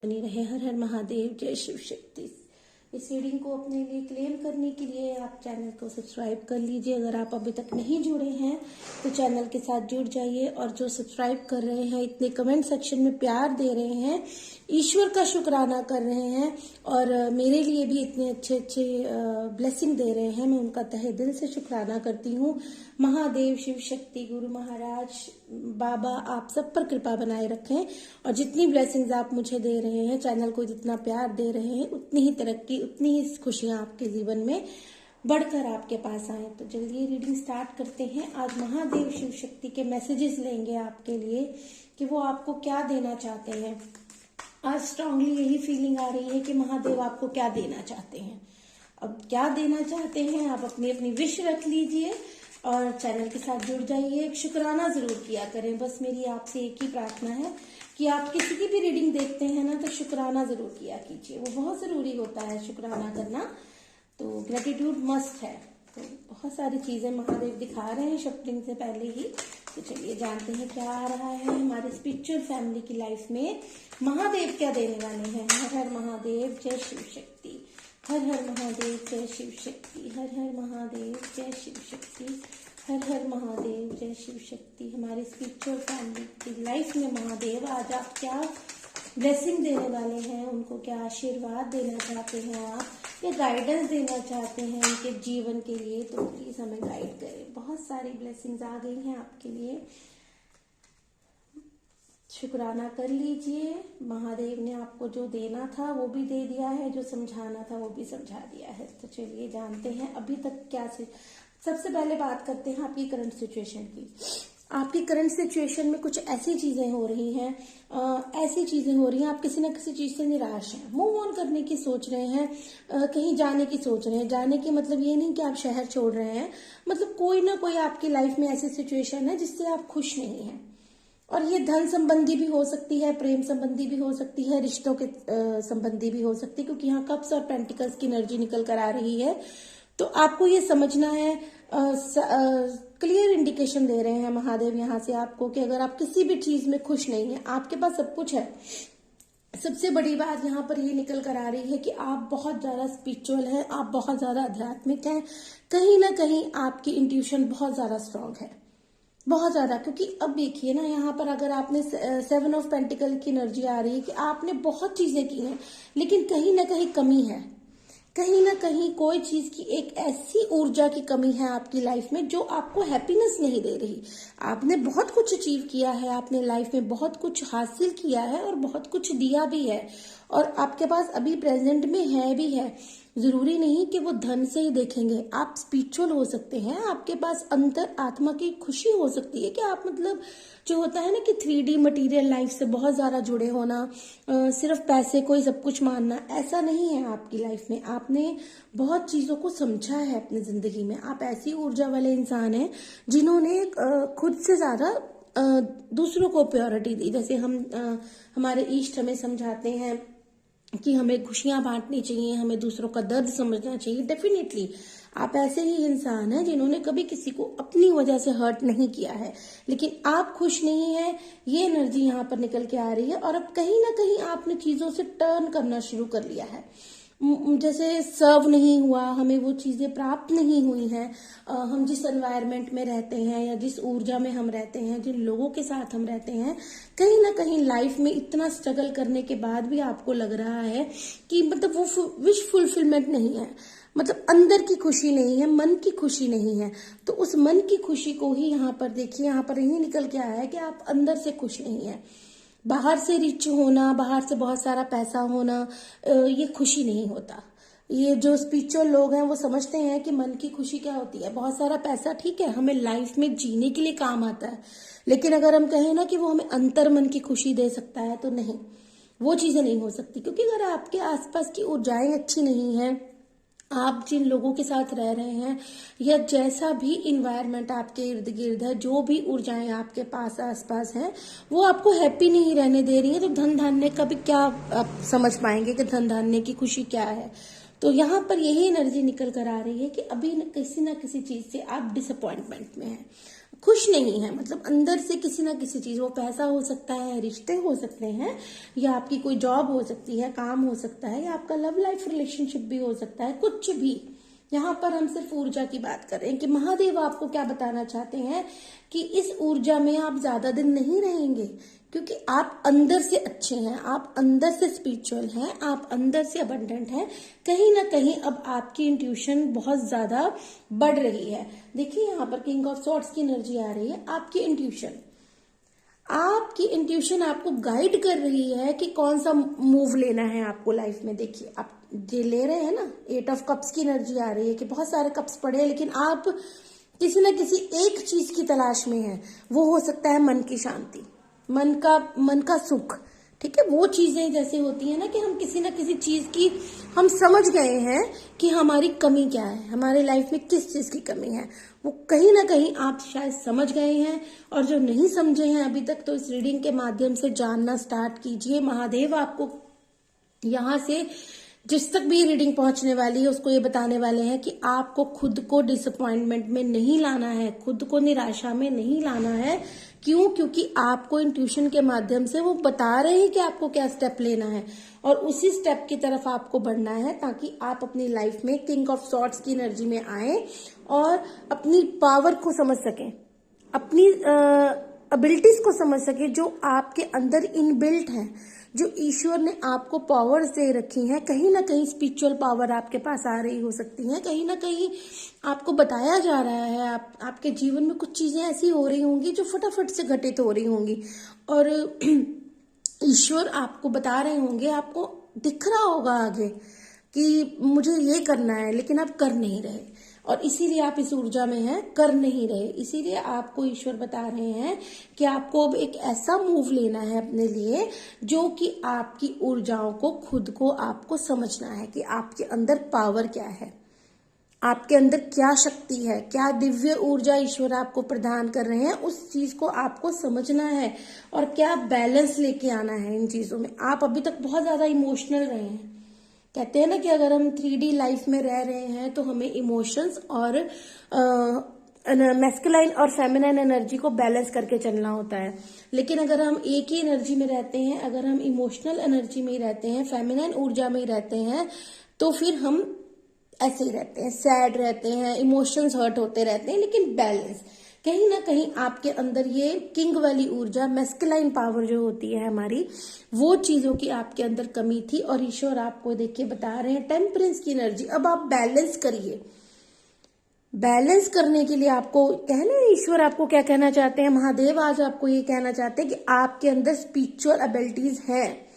बनी रहे। हर हर महादेव, जय शिव शक्ति। इस रीडिंग को अपने लिए क्लेम करने के लिए आप चैनल को सब्सक्राइब कर लीजिए। अगर आप अभी तक नहीं जुड़े हैं तो चैनल के साथ जुड़ जाइए, और जो सब्सक्राइब कर रहे हैं, इतने कमेंट सेक्शन में प्यार दे रहे हैं, ईश्वर का शुक्राना कर रहे हैं और मेरे लिए भी इतने अच्छे अच्छे ब्लेसिंग दे रहे हैं, मैं उनका तहे दिल से शुक्राना करती हूँ। महादेव, शिव शक्ति, गुरु महाराज, बाबा आप सब पर कृपा बनाए रखें, और जितनी ब्लेसिंग्स आप मुझे दे रहे हैं, चैनल को जितना प्यार दे रहे हैं, उतनी ही तरक्की, उतनी ही खुशियां आपके जीवन में बढ़कर आपके पास आए। तो जल्दी रीडिंग स्टार्ट करते हैं। आज महादेव शिव शक्ति के मैसेजेस लेंगे आपके लिए कि वो आपको क्या देना चाहते हैं। आज स्ट्रांगली यही फीलिंग आ रही है कि महादेव आपको क्या देना चाहते हैं। अब क्या देना चाहते हैं, आप अपनी अपनी विश रख लीजिए और चैनल के साथ जुड़ जाइए। एक शुक्राना जरूर किया करें, बस मेरी आपसे एक ही प्रार्थना है कि आप किसी की भी रीडिंग देखते हैं ना, तो शुक्राना जरूर किया कीजिए, वो बहुत जरूरी होता है शुक्राना करना। तो ग्रेटिट्यूड मस्ट है। तो बहुत सारी चीजें महादेव दिखा रहे हैं शॉपिंग से पहले ही। तो चलिए जानते हैं क्या आ रहा है हमारे स्पिरिचुअल फैमिली की लाइफ में। महादेव क्या देने वाले हैं। हर हर महादेव, जय शिव शक्ति। हर हर महादेव, जय शिव शक्ति। हर हर महादेव, जय शिव शक्ति। हर हर महादेव, जय शिव शक्ति। हमारे स्पिरिचुअल फैमिली की लाइफ में महादेव आज आप क्या ब्लेसिंग देने वाले हैं, उनको क्या आशीर्वाद देना चाहते हैं आप, या गाइडेंस देना चाहते हैं उनके जीवन के लिए, तो प्लीज हमें गाइड करें। बहुत सारी ब्लेसिंग्स आ गई हैं आपके लिए, शुक्राना कर लीजिए। महादेव ने आपको जो देना था वो भी दे दिया है, जो समझाना था वो भी समझा दिया है। तो चलिए जानते हैं अभी तक क्या सबसे पहले बात करते हैं आपकी करंट सिचुएशन की। आपकी करंट सिचुएशन में कुछ ऐसी चीजें हो रही हैं, आप किसी न किसी चीज से निराश हैं, मूव ऑन करने की सोच रहे हैं, कहीं जाने की सोच रहे हैं। जाने की मतलब ये नहीं कि आप शहर छोड़ रहे हैं, मतलब कोई ना कोई आपकी लाइफ में ऐसी सिचुएशन है जिससे आप खुश नहीं हैं। और ये धन संबंधी भी हो सकती है, प्रेम संबंधी भी हो सकती है, रिश्तों के संबंधी भी हो सकती है, क्योंकि यहाँ कप्स और पेंटिकल्स की एनर्जी निकल कर आ रही है। तो आपको ये समझना है, क्लियर इंडिकेशन दे रहे हैं महादेव यहाँ से आपको कि अगर आप किसी भी चीज में खुश नहीं है, आपके पास सब कुछ है। सबसे बड़ी बात यहाँ पर ये निकल कर आ रही है कि आप बहुत ज्यादा स्पिरिचुअल हैं, आप बहुत ज्यादा आध्यात्मिक हैं, कहीं ना कहीं आपकी इंट्यूशन बहुत ज्यादा स्ट्रांग है, बहुत ज्यादा। क्योंकि अब देखिए ना, यहाँ पर अगर आपने 7 ऑफ पेंटिकल की एनर्जी आ रही है कि आपने बहुत चीजें की हैं, लेकिन कहीं ना कहीं कमी है, कहीं ना कहीं कोई चीज की एक ऐसी ऊर्जा की कमी है आपकी लाइफ में जो आपको हैप्पीनेस नहीं दे रही। आपने बहुत कुछ अचीव किया है, आपने लाइफ में बहुत कुछ हासिल किया है और बहुत कुछ दिया भी है, और आपके पास अभी प्रेजेंट में है भी है। जरूरी नहीं कि वो धन से ही देखेंगे, आप स्पिरिचुअल हो सकते हैं, आपके पास अंतर आत्मा की खुशी हो सकती है कि आप मतलब जो होता है ना कि 3D मटेरियल लाइफ से बहुत ज्यादा जुड़े होना, सिर्फ पैसे को ही सब कुछ मानना, ऐसा नहीं है आपकी लाइफ में। आपने बहुत चीजों को समझा है अपनी जिंदगी में, आप ऐसी ऊर्जा वाले इंसान हैं जिन्होंने खुद से ज्यादा दूसरों को प्रायोरिटी दी। जैसे हमारे ईष्ट हमें समझाते हैं कि हमें खुशियां बांटनी चाहिए, हमें दूसरों का दर्द समझना चाहिए। डेफिनेटली आप ऐसे ही इंसान हैं जिन्होंने कभी किसी को अपनी वजह से हर्ट नहीं किया है, लेकिन आप खुश नहीं हैं, ये एनर्जी यहाँ पर निकल के आ रही है। और अब कहीं ना कहीं आपने चीजों से टर्न करना शुरू कर लिया है, जैसे सर्व नहीं हुआ, हमें वो चीजें प्राप्त नहीं हुई हैं। हम जिस एनवायरनमेंट में रहते हैं या जिस ऊर्जा में हम रहते हैं, जिन लोगों के साथ हम रहते हैं, कहीं ना कहीं लाइफ में इतना स्ट्रगल करने के बाद भी आपको लग रहा है कि मतलब वो विश फुलफिलमेंट नहीं है, मतलब अंदर की खुशी नहीं है, मन की खुशी नहीं है। तो उस मन की खुशी को ही यहाँ पर देखिए, यहाँ पर यही निकल के आया है कि आप अंदर से खुश नहीं है। बाहर से रिच होना, बाहर से बहुत सारा पैसा होना, ये खुशी नहीं होता। ये जो स्पिरिचुअल लोग हैं वो समझते हैं कि मन की खुशी क्या होती है। बहुत सारा पैसा ठीक है, हमें लाइफ में जीने के लिए काम आता है, लेकिन अगर हम कहें ना कि वो हमें अंतर मन की खुशी दे सकता है, तो नहीं, वो चीजें नहीं हो सकती। क्योंकि अगर आपके आसपास की ऊर्जाएं अच्छी नहीं है, आप जिन लोगों के साथ रह रहे हैं, या जैसा भी इन्वायरमेंट आपके इर्द गिर्द है, जो भी ऊर्जाएं आपके पास आसपास हैं, वो आपको हैप्पी नहीं रहने दे रही है, तो धन धान्य का भी क्या आप समझ पाएंगे कि धन धान्य की खुशी क्या है। तो यहाँ पर यही एनर्जी निकल कर आ रही है कि अभी किसी ना किसी चीज से आप डिसअपॉइंटमेंट में हैं, खुश नहीं है, मतलब अंदर से किसी ना किसी चीज, वो पैसा हो सकता है, रिश्ते हो सकते हैं, या आपकी कोई जॉब हो सकती है, काम हो सकता है, या आपका लव लाइफ रिलेशनशिप भी हो सकता है, कुछ भी। यहाँ पर हम सिर्फ ऊर्जा की बात कर रहे हैं कि महादेव आपको क्या बताना चाहते हैं कि इस ऊर्जा में आप ज्यादा दिन नहीं रहेंगे, क्योंकि आप अंदर से अच्छे हैं, आप अंदर से स्पिरिचुअल हैं, आप अंदर से अबंडेंट हैं। कहीं ना कहीं अब आपकी इंट्यूशन बहुत ज्यादा बढ़ रही है। देखिए यहाँ पर किंग ऑफ सॉर्ड्स की एनर्जी आ रही है। आपकी इंट्यूशन आपको गाइड कर रही है कि कौन सा मूव लेना है आपको लाइफ में। देखिए आप ये ले रहे हैं ना, 8 ऑफ कप्स की एनर्जी आ रही है कि बहुत सारे कप्स पड़े हैं, लेकिन आप किसी न किसी एक चीज की तलाश में हैं। वो हो सकता है मन की शांति, मन का सुख, ठीक है। वो चीजें जैसे होती है ना कि हम किसी न किसी चीज की हम समझ गए हैं कि हमारी कमी क्या है, हमारे लाइफ में किस चीज की कमी है, वो कहीं ना कहीं आप शायद समझ गए हैं। और जो नहीं समझे हैं अभी तक, तो इस रीडिंग के माध्यम से जानना स्टार्ट कीजिए। महादेव आपको यहाँ से जिस तक भी रीडिंग पहुंचने वाली है उसको ये बताने वाले हैं कि आपको खुद को डिसअपॉइंटमेंट में नहीं लाना है, खुद को निराशा में नहीं लाना है। क्यों? क्योंकि आपको इंट्यूशन के माध्यम से वो बता रहे हैं कि आपको क्या स्टेप लेना है, और उसी स्टेप की तरफ आपको बढ़ना है, ताकि आप अपनी लाइफ में किंग ऑफ सॉर्ड्स की एनर्जी में आए और अपनी पावर को समझ सकें, अपनी एबिलिटीज को समझ सके जो आपके अंदर इनबिल्ट है, जो ईश्वर ने आपको पावर्स दे रखी हैं। कहीं ना कहीं स्पिरिचुअल पावर आपके पास आ रही हो सकती है, कहीं ना कहीं आपको बताया जा रहा है, आपके जीवन में कुछ चीजें ऐसी हो रही होंगी जो फटाफट से घटित हो रही होंगी, और ईश्वर आपको बता रहे होंगे, आपको दिख रहा होगा आगे कि मुझे ये करना है, लेकिन आप कर नहीं रहे, और इसीलिए आप इस ऊर्जा में हैं, कर नहीं रहे। इसीलिए आपको ईश्वर बता रहे हैं कि आपको अब एक ऐसा मूव लेना है अपने लिए जो कि आपकी ऊर्जाओं को, खुद को आपको समझना है कि आपके अंदर पावर क्या है, आपके अंदर क्या शक्ति है, क्या दिव्य ऊर्जा ईश्वर आपको प्रदान कर रहे हैं, उस चीज को आपको समझना है, और क्या बैलेंस लेके आना है इन चीजों में। आप अभी तक बहुत ज्यादा इमोशनल रहे हैं। कहते हैं ना कि अगर हम 3D लाइफ में रह रहे हैं तो हमें इमोशंस और मैस्कुलाइन और फेमिनाइन एनर्जी को बैलेंस करके चलना होता है। लेकिन अगर हम एक ही एनर्जी में रहते हैं, अगर हम इमोशनल एनर्जी में ही रहते हैं, फेमिनाइन ऊर्जा में ही रहते हैं, तो फिर हम ऐसे ही रहते हैं, सैड रहते हैं, इमोशंस हर्ट होते रहते हैं। लेकिन बैलेंस, कहीं ना कहीं आपके अंदर ये किंग वाली ऊर्जा, मैस्कुलाइन पावर जो होती है हमारी, वो चीजों की आपके अंदर कमी थी, और ईश्वर आपको देखिए बता रहे हैं टेम्परेंस की एनर्जी। अब आप बैलेंस करिए। बैलेंस करने के लिए आपको कहना, ईश्वर आपको क्या कहना चाहते हैं, महादेव आज आपको ये कहना चाहते हैं कि आपके अंदर स्पिरिचुअल एबिलिटीज हैं,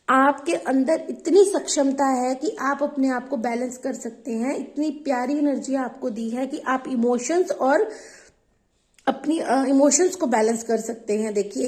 आपके अंदर इतनी सक्षमता है कि आप अपने आप को बैलेंस कर सकते हैं। इतनी प्यारी एनर्जी आपको दी है कि आप इमोशंस और अपनी इमोशंस को बैलेंस कर सकते हैं। देखिए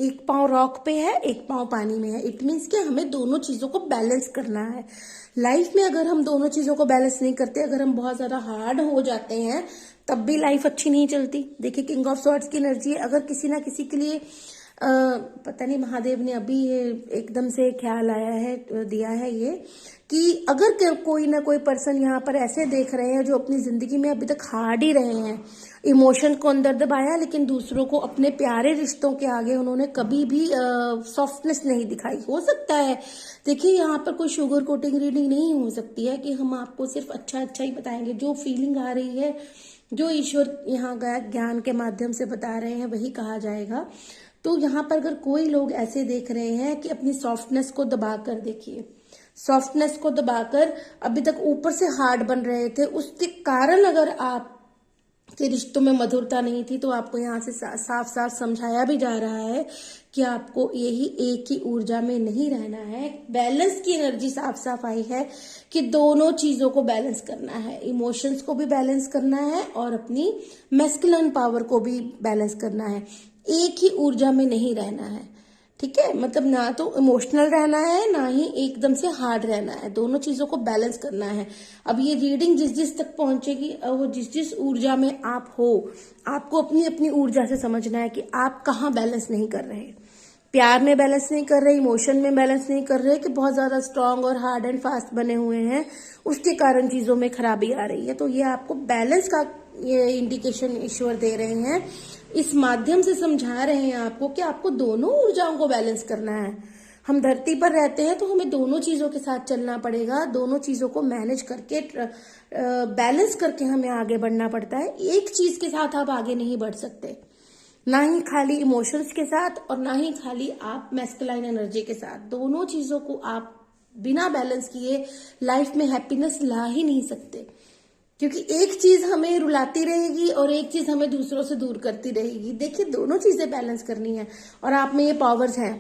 एक पांव रॉक पे है, एक पांव पानी में है। इट मीन्स कि हमें दोनों चीजों को बैलेंस करना है लाइफ में। अगर हम दोनों चीजों को बैलेंस नहीं करते, अगर हम बहुत ज्यादा हार्ड हो जाते हैं, तब भी लाइफ अच्छी नहीं चलती। देखिए किंग ऑफ सॉर्ड्स की एनर्जी, अगर किसी ना किसी के लिए पता नहीं महादेव ने अभी ये एकदम से ख्याल आया है, दिया है ये, कि अगर कोई ना कोई पर्सन यहाँ पर ऐसे देख रहे हैं जो अपनी जिंदगी में अभी तक हार्ड ही रहे हैं, इमोशन को अंदर दबाया, लेकिन दूसरों को, अपने प्यारे रिश्तों के आगे उन्होंने कभी भी सॉफ्टनेस नहीं दिखाई। हो सकता है, देखिए यहाँ पर कोई शुगर कोटिंग रीडिंग नहीं हो सकती है कि हम आपको सिर्फ अच्छा अच्छा ही बताएंगे। जो फीलिंग आ रही है, जो ईश्वर यहाँ ज्ञान के माध्यम से बता रहे हैं, वही कहा जाएगा। तो यहाँ पर अगर कोई लोग ऐसे देख रहे हैं कि अपनी सॉफ्टनेस को दबाकर, देखिए सॉफ्टनेस को दबाकर अभी तक ऊपर से हार्ड बन रहे थे, उसके कारण अगर आप के रिश्तों में मधुरता नहीं थी, तो आपको यहाँ से साफ साफ समझाया भी जा रहा है कि आपको यही एक ही ऊर्जा में नहीं रहना है। बैलेंस की एनर्जी साफ साफ आई है कि दोनों चीजों को बैलेंस करना है, इमोशंस को भी बैलेंस करना है और अपनी मैस्कुलिन पावर को भी बैलेंस करना है। एक ही ऊर्जा में नहीं रहना है, ठीक है। मतलब ना तो इमोशनल रहना है, ना ही एकदम से हार्ड रहना है, दोनों चीजों को बैलेंस करना है। अब ये रीडिंग जिस जिस तक पहुंचेगी, वो जिस जिस ऊर्जा में आप हो, आपको अपनी अपनी ऊर्जा से समझना है कि आप कहाँ बैलेंस नहीं कर रहे। प्यार में बैलेंस नहीं कर रहे, इमोशन में बैलेंस नहीं कर रहे, कि बहुत ज्यादा स्ट्रांग और हार्ड एंड फास्ट बने हुए हैं, उसके कारण चीजों में खराबी आ रही है। तो ये आपको बैलेंस का ये इंडिकेशन ईश्वर दे रहे हैं, इस माध्यम से समझा रहे हैं आपको कि आपको दोनों ऊर्जाओं को बैलेंस करना है। हम धरती पर रहते हैं तो हमें दोनों चीजों के साथ चलना पड़ेगा, दोनों चीजों को मैनेज करके बैलेंस करके हमें आगे बढ़ना पड़ता है। एक चीज के साथ आप आगे नहीं बढ़ सकते, ना ही खाली इमोशंस के साथ और ना ही खाली आप मैस्कुलाइन एनर्जी के साथ। दोनों चीजों को आप बिना बैलेंस किए लाइफ में हैप्पीनेस ला ही नहीं सकते, क्योंकि एक चीज हमें रुलाती रहेगी और एक चीज हमें दूसरों से दूर करती रहेगी। देखिए, दोनों चीजें बैलेंस करनी है और आप में ये पावर्स हैं,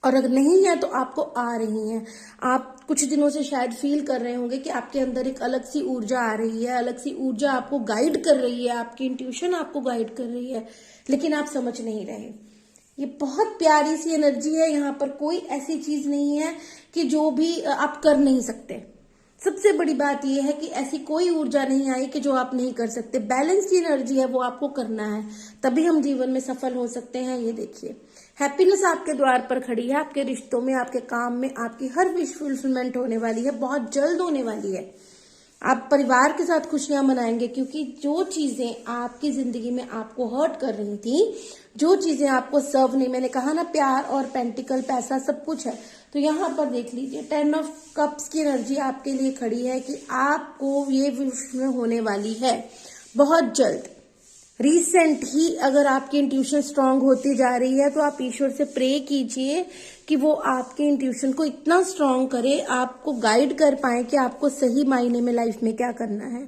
और अगर नहीं है तो आपको आ रही हैं। आप कुछ दिनों से शायद फील कर रहे होंगे कि आपके अंदर एक अलग सी ऊर्जा आ रही है, अलग सी ऊर्जा आपको गाइड कर रही है, आपकी इंट्यूशन आपको गाइड कर रही है, लेकिन आप समझ नहीं रहे। ये बहुत प्यारी सी एनर्जी है, यहाँ पर कोई ऐसी चीज नहीं है कि जो भी आप कर नहीं सकते। सबसे बड़ी बात यह है कि ऐसी कोई ऊर्जा नहीं आई कि जो आप नहीं कर सकते। बैलेंस की एनर्जी है, वो आपको करना है, तभी हम जीवन में सफल हो सकते हैं। ये देखिए, हैप्पीनेस आपके द्वार पर खड़ी है, आपके रिश्तों में, आपके काम में, आपकी हर विश फुलफिलमेंट होने वाली है, बहुत जल्द होने वाली है। आप परिवार के साथ खुशियां मनाएंगे, क्योंकि जो चीजें आपकी जिंदगी में आपको हर्ट कर रही थी, जो चीजें आपको सर्व नहीं, मैंने कहा ना, प्यार और पेंटिकल, पैसा, सब कुछ है। तो यहाँ पर देख लीजिए, 10 ऑफ कप्स की एनर्जी आपके लिए खड़ी है कि आपको ये विश में होने वाली है बहुत जल्द। रिसेंट ही अगर आपकी इंट्यूशन स्ट्रांग होती जा रही है तो आप ईश्वर से प्रे कीजिए कि वो आपके इंट्यूशन को इतना स्ट्रांग करे, आपको गाइड कर पाए कि आपको सही मायने में लाइफ में क्या करना है।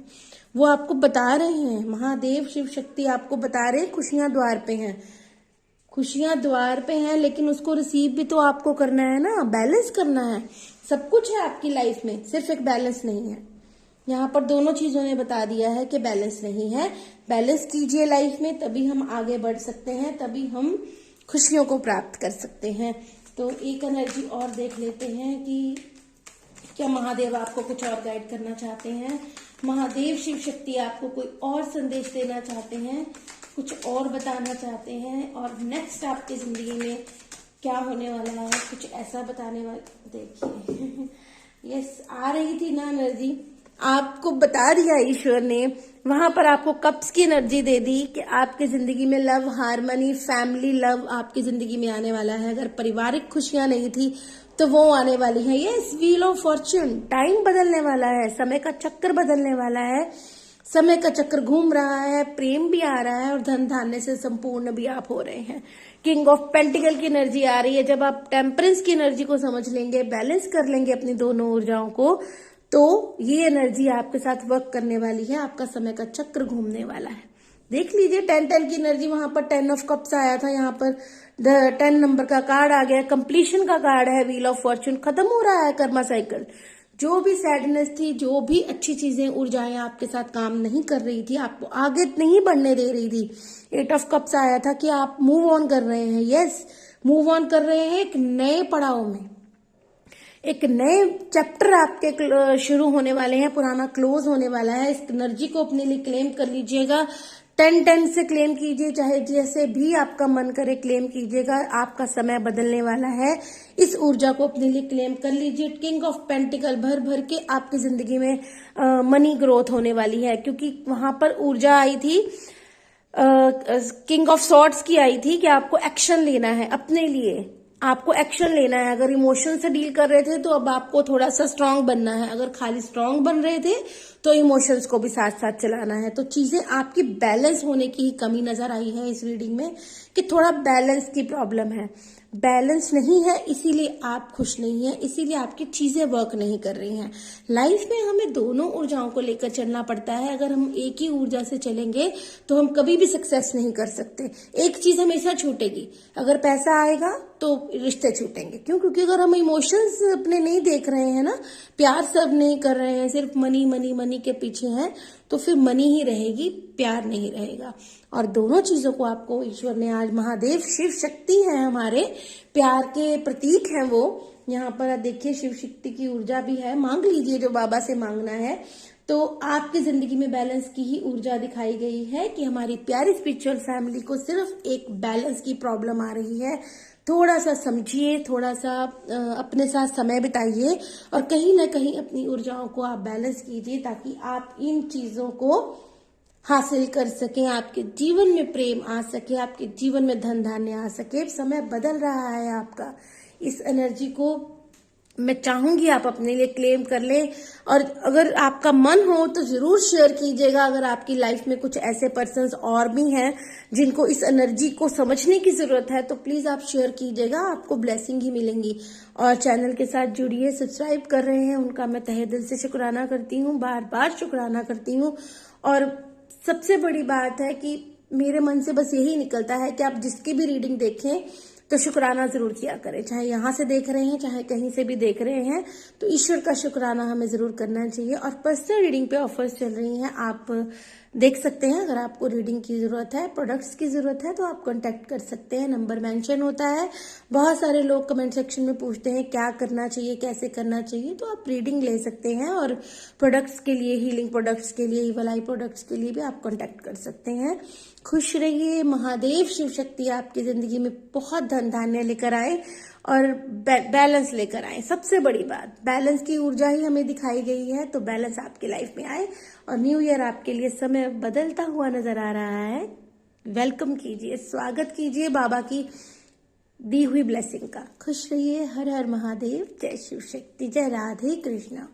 वो आपको बता रहे हैं, महादेव शिव शक्ति आपको बता रहे हैं, खुशियां द्वार पे हैं, खुशियां द्वार पे हैं, लेकिन उसको रिसीव भी तो आपको करना है ना, बैलेंस करना है। सब कुछ है आपकी लाइफ में, सिर्फ एक बैलेंस नहीं है। यहाँ पर दोनों चीजों ने बता दिया है कि बैलेंस नहीं है। बैलेंस कीजिए लाइफ में, तभी हम आगे बढ़ सकते हैं, तभी हम खुशियों को प्राप्त कर सकते हैं। तो एक एनर्जी और देख लेते हैं कि क्या महादेव आपको कुछ और गाइड करना चाहते हैं। महादेव शिव शक्ति आपको कोई और संदेश देना चाहते हैं, कुछ और बताना चाहते हैं, और नेक्स्ट आपकी जिंदगी में क्या होने वाला है, कुछ ऐसा बताने वाला। देखिए, यस, आ रही थी ना एनर्जी, आपको बता दिया ईश्वर ने। वहां पर आपको कप्स की एनर्जी दे दी कि आपकी जिंदगी में लव, हार्मनी, फैमिली लव आपकी जिंदगी में आने वाला है। अगर पारिवारिक खुशियां नहीं थी तो वो आने वाली है। Yes, wheel of Fortune, time बदलने वाला है, समय का चक्कर बदलने वाला है, समय का चक्र घूम रहा है, प्रेम भी आ रहा है और धन धान्य से संपूर्ण भी आप हो रहे हैं। किंग ऑफ पेंटिकल की एनर्जी आ रही है। जब आप टेम्परेंस की एनर्जी को समझ लेंगे, बैलेंस कर लेंगे अपनी दोनों ऊर्जाओं को, तो ये एनर्जी आपके साथ वर्क करने वाली है, आपका समय का चक्र घूमने वाला है। देख लीजिए, 10 की एनर्जी, वहां पर 10 ऑफ कप्स आया था, यहाँ पर 10 नंबर का कार्ड आ गया, कंप्लीशन का कार्ड है, व्हील ऑफ फॉर्च्यून, खत्म हो रहा है कर्मा साइकिल। जो भी सैडनेस थी, जो भी अच्छी चीजें, ऊर्जाएं आपके साथ काम नहीं कर रही थी, आपको आगे नहीं बढ़ने दे रही थी, 8 ऑफ कप्स आया था कि आप मूव ऑन कर रहे हैं। यस, मूव ऑन कर रहे हैं एक नए पड़ाव में, एक नए चैप्टर आपके शुरू होने वाले हैं, पुराना क्लोज होने वाला है। इस एनर्जी को अपने लिए क्लेम कर लीजिएगा, 10 से क्लेम कीजिए, चाहे जैसे भी आपका मन करे क्लेम कीजिएगा। आपका समय बदलने वाला है, इस ऊर्जा को अपने लिए क्लेम कर लीजिए। किंग ऑफ पेंटिकल, भर भर के आपकी जिंदगी में मनी ग्रोथ होने वाली है, क्योंकि वहां पर ऊर्जा आई थी, किंग ऑफ सॉर्ड्स की आई थी कि आपको एक्शन लेना है अपने लिए, आपको एक्शन लेना है। अगर इमोशन से डील कर रहे थे तो अब आपको थोड़ा सा स्ट्रांग बनना है, अगर खाली स्ट्रांग बन रहे थे तो इमोशंस को भी साथ साथ चलाना है। तो चीजें आपकी बैलेंस होने की ही कमी नजर आई है इस रीडिंग में, कि थोड़ा बैलेंस की प्रॉब्लम है। बैलेंस नहीं है, इसीलिए आप खुश नहीं है, इसीलिए आपकी चीजें वर्क नहीं कर रही हैं। लाइफ में हमें दोनों ऊर्जाओं को लेकर चलना पड़ता है। अगर हम एक ही ऊर्जा से चलेंगे तो हम कभी भी सक्सेस नहीं कर सकते। एक चीज हमेशा छूटेगी, अगर पैसा आएगा तो रिश्ते छूटेंगे। क्यों? क्योंकि अगर हम इमोशंस अपने नहीं देख रहे हैं ना, प्यार सब नहीं कर रहे हैं, सिर्फ मनी मनी मनी के पीछे हैं, तो फिर मनी ही रहेगी, प्यार नहीं रहेगा। और दोनों चीजों को आपको ईश्वर ने आज, महादेव शिव शक्ति है हमारे, प्यार के प्रतीक हैं वो। यहाँ पर देखिए, शिव शक्ति की ऊर्जा भी है, मांग लीजिए जो बाबा से मांगना है। तो आपकी जिंदगी में बैलेंस की ही ऊर्जा दिखाई गई है कि हमारी प्यारी स्पिरिचुअल फैमिली को सिर्फ एक बैलेंस की प्रॉब्लम आ रही है। थोड़ा सा समझिए, थोड़ा सा अपने साथ समय बिताइए और कहीं ना कहीं अपनी ऊर्जाओं को आप बैलेंस कीजिए, ताकि आप इन चीजों को हासिल कर सकें, आपके जीवन में प्रेम आ सके, आपके जीवन में धन धान्य आ सके। समय बदल रहा है आपका, इस एनर्जी को मैं चाहूंगी आप अपने लिए क्लेम कर लें। और अगर आपका मन हो तो जरूर शेयर कीजिएगा। अगर आपकी लाइफ में कुछ ऐसे पर्सन्स और भी हैं जिनको इस एनर्जी को समझने की जरूरत है तो प्लीज आप शेयर कीजिएगा, आपको ब्लेसिंग ही मिलेंगी। और चैनल के साथ जुड़िए, सब्सक्राइब कर रहे हैं उनका मैं तहे दिल से शुक्राना करती हूँ, बार बार शुक्राना करती हूँ। और सबसे बड़ी बात है कि मेरे मन से बस यही निकलता है कि आप जिसकी भी रीडिंग देखें तो शुक्राना जरूर किया करें, चाहे यहाँ से देख रहे हैं चाहे कहीं से भी देख रहे हैं, तो ईश्वर का शुक्राना हमें जरूर करना चाहिए। और पर्सनल रीडिंग पे ऑफर्स चल रही हैं, आप देख सकते हैं। अगर आपको रीडिंग की जरूरत है, प्रोडक्ट्स की जरूरत है तो आप कांटेक्ट कर सकते हैं, नंबर मेंशन होता है। बहुत सारे लोग कमेंट सेक्शन में पूछते हैं क्या करना चाहिए, कैसे करना चाहिए, तो आप रीडिंग ले सकते हैं। और प्रोडक्ट्स के लिए, हीलिंग प्रोडक्ट्स के लिए, इवल आई प्रोडक्ट्स के लिए भी आप कांटेक्ट कर सकते हैं। खुश रहिए, महादेव शिव शक्ति आपकी जिंदगी में बहुत धन धान्य लेकर आए और बैलेंस लेकर आए। सबसे बड़ी बात, बैलेंस की ऊर्जा ही हमें दिखाई गई है, तो बैलेंस आपकी लाइफ में आए। और न्यू ईयर आपके लिए समय बदलता हुआ नजर आ रहा है, वेलकम कीजिए, स्वागत कीजिए बाबा की दी हुई ब्लेसिंग का। खुश रहिए, हर हर महादेव, जय शिव शक्ति, जय राधे कृष्णा।